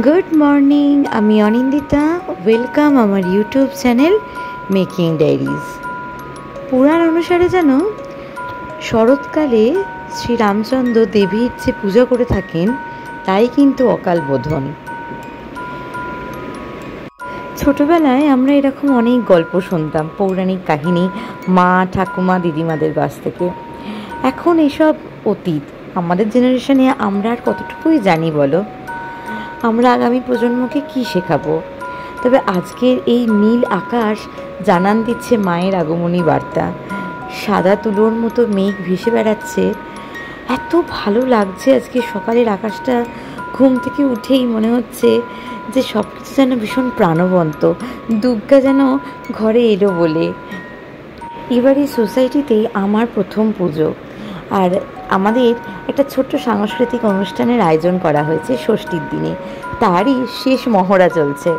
Good morning, আমি Anindita. Welcome আমার YouTube channel making diaries. পুরাণ অনুসারে যেন শরৎকালে শ্রীরামচন্দ্র দেবীর যে পূজা করে থাকেন তাই কিন্তু অকাল বোধন। ছোটবেলায় আমরা এরকম অনেক গল্প শুনতাম, পৌরাণিক কাহিনী, মা ঠাকুমা দিদিমাদের কাছ থেকে। এখন এসব অতীত। আমাদের জেনারেশনে আমরা আর কতটুকুই জানি বলো? আমরা আগামী প্রজন্মকে কি শেখাবো? তবে আজকের এই নীল আকাশ জানান দিচ্ছে মায়ের আগমনী বার্তা। সাদা তুলোর মতো মেঘ ভেসে বেড়াচ্ছে। এত ভালো লাগছে আজকে সকালের আকাশটা। ঘুম থেকে উঠেই মনে হচ্ছে যে সব কিছু যেন ভীষণ প্রাণবন্ত। দুর্গা যেন ঘরে এলো বলে। এবার এই সোসাইটিতে আমার প্রথম পুজো, আর আমাদের একটা ছোট্ট সাংস্কৃতিক অনুষ্ঠানের আয়োজন করা হয়েছে ষষ্ঠীর দিনে। তারই শেষ মহড়া চলছে।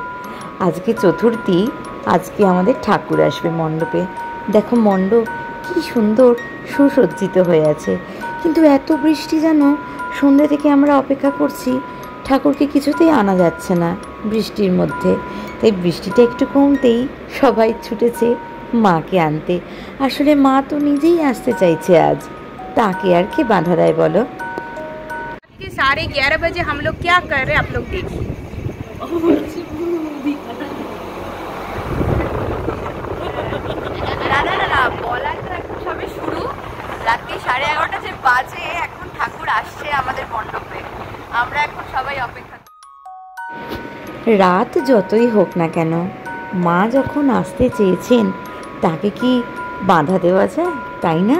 আজকে চতুর্থী, আজকে আমাদের ঠাকুর আসবে মণ্ডপে। দেখো মণ্ডপ কি সুন্দর সুসজ্জিত হয়ে আছে, কিন্তু এত বৃষ্টি যেন সন্ধ্যে থেকে আমরা অপেক্ষা করছি। ঠাকুরকে কিছুতেই আনা যাচ্ছে না বৃষ্টির মধ্যে। তাই বৃষ্টিটা একটু কমতেই সবাই ছুটেছে মাকে আনতে। আসলে মা তো নিজেই আসতে চাইছে আজ, ताकि यार के बांधा रहे बोलो। 11:30 बजे हम लोग क्या कर रहे हैं आप लोग देखिए। না বলা তো এখন সবে শুরু। রাত্রি 11:30 যে বাজে, এখন ঠাকুর আসছে আমাদের মণ্ডপে। আমরা এখন সবাই অপেক্ষা। রাত যতই হোক না কেন, মা যখন আসতে চেয়েছেন তাকে কি বাধা দেওয়া যায়? তাই না?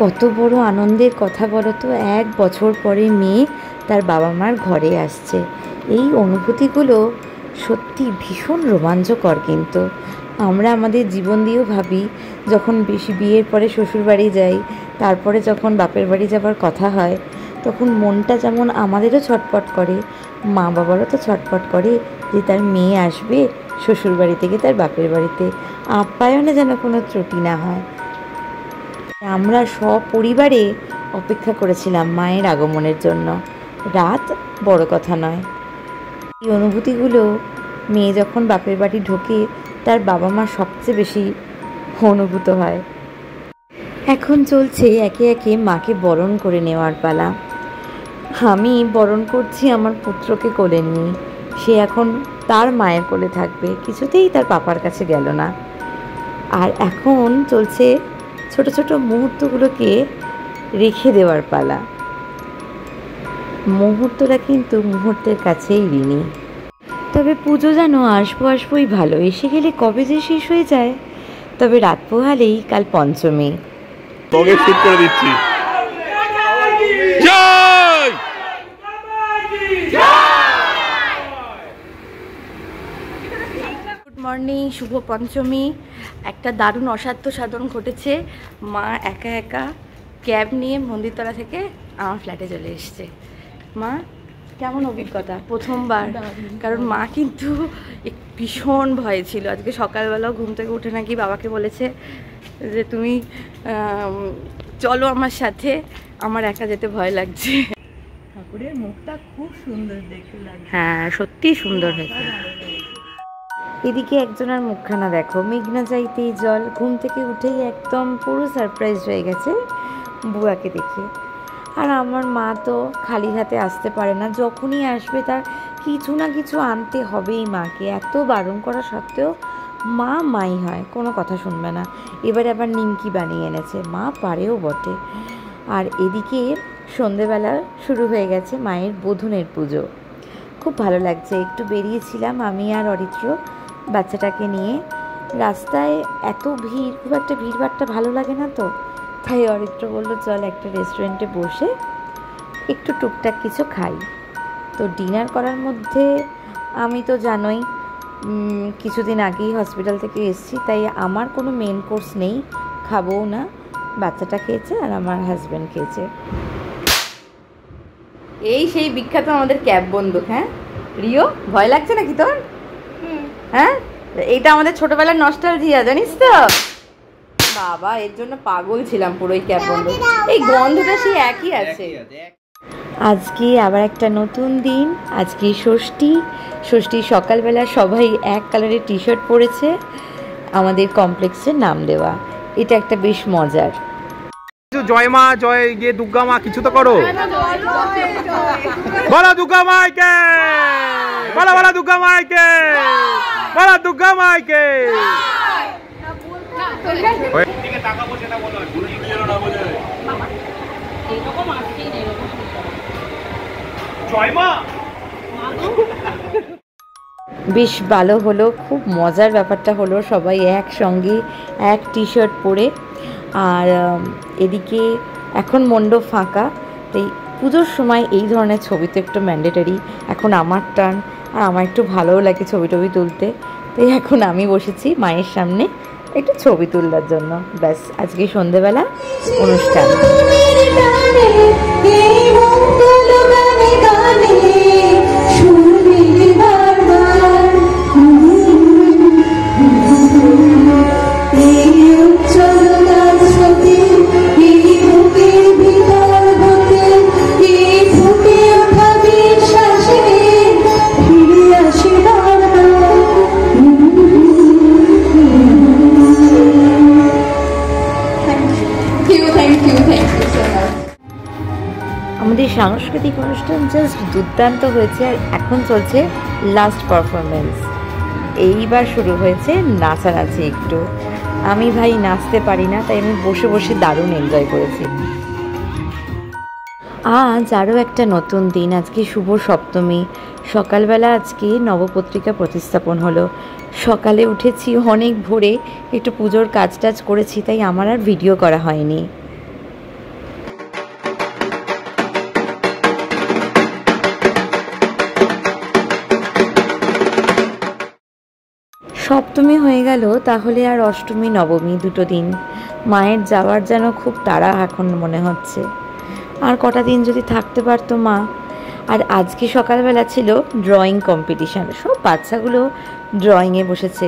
কত বড় আনন্দের কথা বলো তো, 1 বছর পরে মেয়ে তার বাবা মার ঘরে আসছে। এই অনুভূতিগুলো সত্যি ভীষণ রোমাঞ্চকর। কিন্তু আমরা আমাদের জীবন দিয়েও ভাবি, যখন বেশি বিয়ের পরে শ্বশুরবাড়ি যাই, তারপরে যখন বাপের বাড়ি যাবার কথা হয়, তখন মনটা যেমন আমাদেরও ছটপট করে, মা বাবারও তো ছটপট করে যে তার মেয়ে আসবে শ্বশুরবাড়ি থেকে তার বাপের বাড়িতে, আপ্যায়নে যেন কোনো ত্রুটি না হয়। আমরা সপরিবারে অপেক্ষা করেছিলাম মায়ের আগমনের জন্য। রাত বড় কথা নয়, এই অনুভূতিগুলো মেয়ে যখন বাপের বাড়ি ঢোকে তার বাবা মা সবচেয়ে বেশি অনুভূত হয়। এখন চলছে একে একে মাকে বরণ করে নেওয়ার পালা। আমি বরণ করছি আমার পুত্রকে কোলে নিয়ে। সে এখন তার মায়ের কোলে থাকবে, কিছুতেই তার পাপার কাছে গেল না। আর এখন চলছে ছোট ছোট মুহূর্তগুলোকে রেখে দেওয়ার পালা। মুহূর্তটা কিন্তু মুহূর্তের কাছেই ঋণী। তবে পুজো যেন আসবোই ভালো, এসে গেলে কবে যে শেষ হয়ে যায়। তবে রাত পোহালেই কাল পঞ্চমী। গুড মর্নিং, শুভ পঞ্চমী। একটা দারুণ অসাধ্য সাধন ঘটেছে। মা একা একা ক্যাব নিয়ে মন্দিরতলা থেকে আমার ফ্ল্যাটে চলে এসছে। মা কেমন অভিজ্ঞতা? প্রথমবার। কারণ মা কিন্তু ভীষণ ভয়ে ছিল। আজকে সকালবেলাও ঘুম থেকে উঠে নাকি বাবাকে বলেছে যে তুমি চলো আমার সাথে, আমার একা যেতে ভয় লাগছে। ঠাকুরের মুখটা খুব সুন্দর দেখতে লাগে। হ্যাঁ, সত্যি সুন্দর হয়েছে। এদিকে একজনের মুখখানা দেখো, মেঘনা চাইতেই জল। ঘুম থেকে উঠেই একদম পুরো সারপ্রাইজ হয়ে গেছে বুয়াকে দেখে। আর আমার মা তো খালি হাতে আসতে পারে না, যখনই আসবে তার কিছু না কিছু আনতে হবেই মাকে। এত বারণ করা সত্ত্বেও মা মাই হয়, কোনো কথা শুনবে না। এবারে আবার নিমকি বানিয়ে এনেছে, মা পারেও বটে। আর এদিকে সন্ধেবেলা শুরু হয়ে গেছে মায়ের বোধনের পুজো। খুব ভালো লাগছে। একটু বেরিয়েছিলাম আমি আর অরিত্র বাচ্চাটাকে নিয়ে। রাস্তায় এত ভিড়, খুব একটা ভিড়ভাড়টা ভালো লাগে না তো। তাই অরিত্র বলল চল একটা রেস্টুরেন্টে বসে একটু টুকটাক কিছু খাই। তো ডিনার করার মধ্যে আমি তো জানোই কিছুদিন আগেই হসপিটাল থেকে এসেছি, তাই আমার কোনো মেন কোর্স নেই, খাবও না। বাচ্চাটা খেয়েছে আর আমার হাজব্যান্ড খেয়েছে। এই সেই বিখ্যাত আমাদের ক্যাব বন্ধু। হ্যাঁ রিও, ভয় লাগছে নাকি তোর? হ্যাঁ, এইটা আমাদের ছোটবেলার নস্টালজিয়া, জানিস তো? বাবা, এর জন্য পাগল ছিলাম পুরো এই ক্যাব বন্ধু। এই গন্ধটা সেই একই আছে। আজকে আবার একটা নতুন দিন। আজকে ষষ্ঠী। ষষ্ঠী সকালবেলা সবাই এক কালারের টি শার্ট পরেছে, আমাদের কমপ্লেক্সের নাম দেওয়া। এটা একটা বেশ মজার। জয় মা, জয় গিয়ে দুর্গা মা কিছু তো করো। বলো দুর্গা মাইকে, বলো বলো দুর্গা মাইকে, বলো দুর্গা মাইকে। বেশ ভালো হলো, খুব মজার ব্যাপারটা হলো সবাই একসঙ্গে এক টি শার্ট পরে। আর এদিকে এখন মণ্ডপ ফাঁকা, তাই পুজোর সময় এই ধরনের ছবি তো একটু ম্যান্ডেটারি। এখন আমার টার্ন, আর আমার একটু ভালোও লাগে ছবি টবি তুলতে, তাই এখন আমি বসেছি মায়ের সামনে একটু ছবি তুলবার জন্য। ব্যাস, আজকে সন্ধেবেলা অনুষ্ঠান। আমাদের সাংস্কৃতিক অনুষ্ঠান জাস্ট দুর্দান্ত হয়েছে। আর এখন চলছে লাস্ট পারফরমেন্স। এইবার শুরু হয়েছে নাচানাচি। একটু আমি ভাই নাচতে পারি না, তাই আমি বসে বসে দারুণ এনজয় করেছি। আজ আরও একটা নতুন দিন। আজকে শুভ সপ্তমী। সকালবেলা আজকে নবপত্রিকা প্রতিস্থাপন হলো। সকালে উঠেছি অনেক ভোরে, একটু পুজোর কাজ টাজ করেছি, তাই আমার আর ভিডিও করা হয়নি। সপ্তমী হয়ে গেল, তাহলে আর অষ্টমী নবমী দুটো দিন। মায়ের যাওয়ার যেন খুব তাড়া এখন মনে হচ্ছে। আর কটা দিন যদি থাকতে পারতো মা। আর আজকে সকালবেলা ছিল ড্রয়িং কম্পিটিশান, সব বাচ্চাগুলো ড্রয়িংয়ে বসেছে।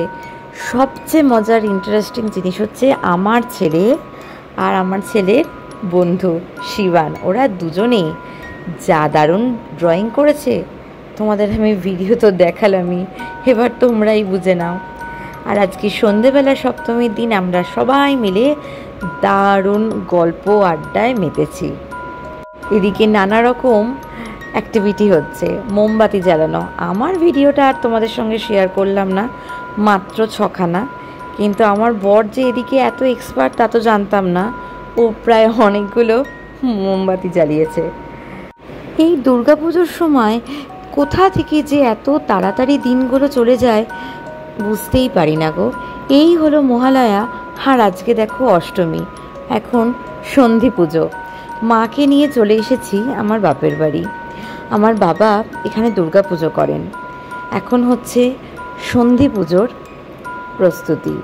সবচেয়ে মজার ইন্টারেস্টিং জিনিস হচ্ছে আমার ছেলে আর আমার ছেলের বন্ধু শিবান, ওরা দুজনেই যা দারুণ ড্রয়িং করেছে। তোমাদের আমি ভিডিও তো দেখালামই, এবার তোমরাই বুঝে নাও। আর আজকে সন্ধেবেলা সপ্তমীর দিন আমরা সবাই মিলে দারুণ গল্প আড্ডায় মেতেছি। এদিকে নানা রকম অ্যাক্টিভিটি হচ্ছে, মোমবাতি জ্বালানো। আমার ভিডিওটা আর তোমাদের সঙ্গে শেয়ার করলাম না, মাত্র 6খানা। কিন্তু আমার বর যে এদিকে এত এক্সপার্ট তা তো জানতাম না, ও প্রায় অনেকগুলো মোমবাতি জ্বালিয়েছে। এই দুর্গাপুজোর সময় কোথা থেকে যে এত তাড়াতাড়ি দিনগুলো চলে যায় বুঝতেই পারি না গো। এই হলো মহালয়া, আর আজকে দেখো অষ্টমী, এখন সন্ধি পুজো। মাকে নিয়ে চলে এসেছি আমার বাপের বাড়ি। আমার বাবা এখানে দুর্গা পুজো করেন। এখন হচ্ছে সন্ধি পুজোর প্রস্তুতি।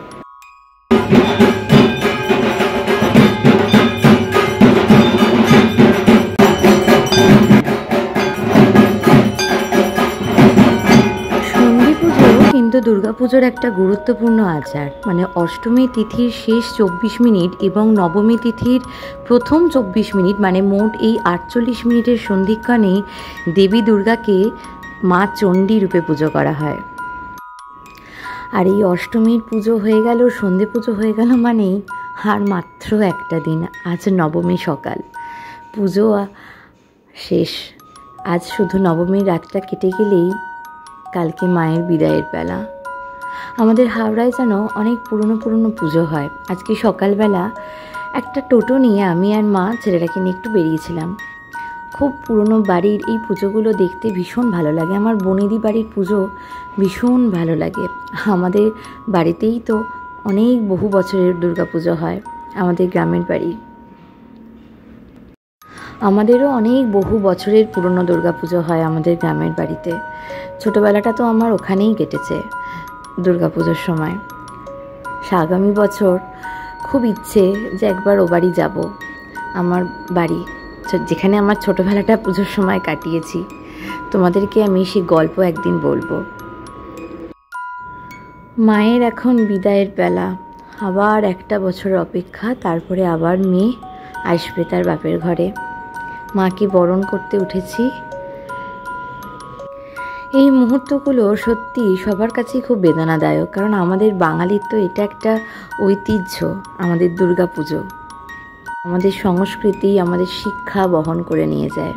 কিন্তু দুর্গাপুজোর একটা গুরুত্বপূর্ণ আচার, মানে অষ্টমী তিথির শেষ 24 মিনিট এবং নবমী তিথির প্রথম 24 মিনিট, মানে মোট এই 48 মিনিটের সন্ধিক্ষণে দেবী দুর্গাকে মা চণ্ডী রূপে পুজো করা হয়। আর এই অষ্টমীর পুজো হয়ে গেল, সন্ধে পুজো হয়ে গেল, মানেই আর মাত্র একটা দিন। আজ নবমী সকাল, পুজো শেষ। আজ শুধু নবমীর রাতটা কেটে গেলেই কালকে মায়ের বিদায়ের বেলা। আমাদের হাওড়ায় যেন অনেক পুরনো পুজো হয়। আজকে সকালবেলা একটা টোটো নিয়ে আমি আর মা ছেলেটাকে নিয়ে একটু বেরিয়েছিলাম। খুব পুরনো বাড়ির এই পুজোগুলো দেখতে ভীষণ ভালো লাগে। আমার বনেদি বাড়ির পুজো ভীষণ ভালো লাগে। আমাদের বাড়িতেই তো অনেক বহু বছরের দুর্গাপুজো হয়, আমাদের গ্রামের বাড়ি। আমাদেরও অনেক বহু বছরের পুরনো দুর্গাপুজো হয় আমাদের গ্রামের বাড়িতে। ছোটোবেলাটা তো আমার ওখানেই কেটেছে দুর্গাপুজোর সময়। আগামী বছর খুব ইচ্ছে যে একবার ও বাড়ি যাব, আমার বাড়ি যেখানে আমার ছোটোবেলাটা পুজোর সময় কাটিয়েছি। তোমাদেরকে আমি সেই গল্প একদিন বলবো। মায়ের এখন বিদায়ের বেলা, আবার একটা বছর অপেক্ষা, তারপরে আবার মেয়ে আসবে তার বাপের ঘরে। মাকে বরণ করতে উঠেছি। এই মুহূর্তগুলো সত্যি সবার কাছেই খুব বেদনাদায়ক, কারণ আমাদের বাঙালির তো এটা একটা ঐতিহ্য, আমাদের দুর্গাপুজো আমাদের সংস্কৃতি, আমাদের শিক্ষা বহন করে নিয়ে যায়।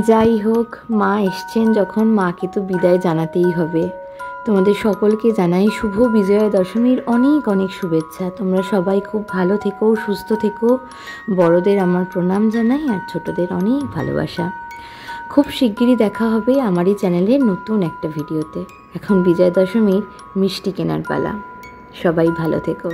যাই হোক, মা এসছেন যখন, মাকে তো বিদায় জানাতেই হবে। তোমাদের সকলকে জানাই শুভ বিজয়া দশমীর অনেক অনেক শুভেচ্ছা। তোমরা সবাই খুব ভালো থেকো, সুস্থ থেকো। বড়দের আমার প্রণাম জানাই, আর ছোটদের অনেক ভালোবাসা। খুব শিগগিরই দেখা হবে আমারই চ্যানেলের নতুন একটা ভিডিওতে। এখন বিজয়া দশমীর মিষ্টি কেনার পালা। সবাই ভালো থেকো।